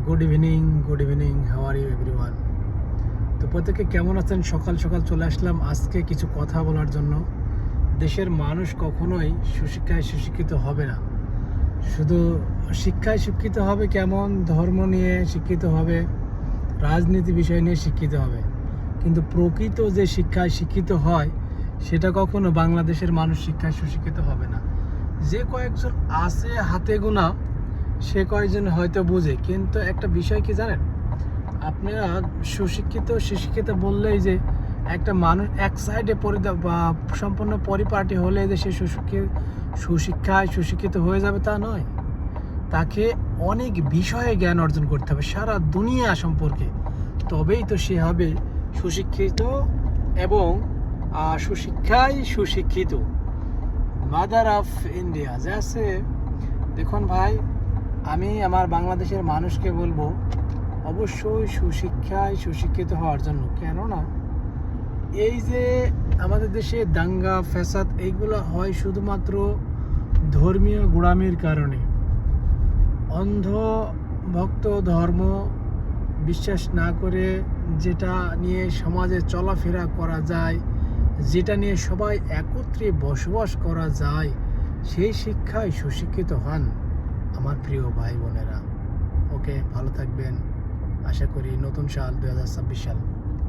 Good evening, how are you everyone. তো প্রত্যেকে কেমন আছেন? সকাল সকাল চলে আসলাম আজকে কিছু কথা বলার জন্য। দেশের মানুষ কখনোই সুশিক্ষায় সুশিক্ষিত হবে না। শুধু শিক্ষায় শিক্ষিত হবে কেমন, ধর্ম নিয়ে শিক্ষিত হবে, রাজনীতি বিষয় নিয়ে শিক্ষিত হবে, কিন্তু প্রকৃত যে শিক্ষায় শিক্ষিত হয় সেটা কখনো বাংলাদেশের মানুষ শিক্ষায় সুশিক্ষিত হবে না। যে কয়েকজন আছে হাতে গোনা, সে কয়েকজন হয়তো বুঝে, কিন্তু একটা বিষয় কি জানেন, আপনারা সুশিক্ষিত বললেই যে একটা মানুষ এক সাইডে বা সম্পূর্ণ পরিপাটি হলে যে সে সুশিক্ষায় সুশিক্ষিত হয়ে যাবে তা নয়। তাকে অনেক বিষয়ে জ্ঞান অর্জন করতে হবে, সারা দুনিয়া সম্পর্কে, তবেই তো সে হবে সুশিক্ষিত এবং সুশিক্ষায় সুশিক্ষিত। মাদার অফ ইন্ডিয়া যে আছে, দেখুন ভাই, আমি আমার বাংলাদেশের মানুষকে বলবো অবশ্যই সুশিক্ষায় সুশিক্ষিত হওয়ার জন্য। কেননা এই যে আমাদের দেশে দাঙ্গা ফ্যাসাদ এইগুলো হয় শুধুমাত্র ধর্মীয় গোঁড়ামির কারণে। অন্ধ ভক্ত ধর্ম বিশ্বাস না করে যেটা নিয়ে সমাজে চলাফেরা করা যায়, যেটা নিয়ে সবাই একত্রে বসবাস করা যায়, সেই শিক্ষায় সুশিক্ষিত হন আমার প্রিয় ভাই বোনেরা। ওকে, ভালো থাকবেন। আশা করি নতুন সাল 2026 সাল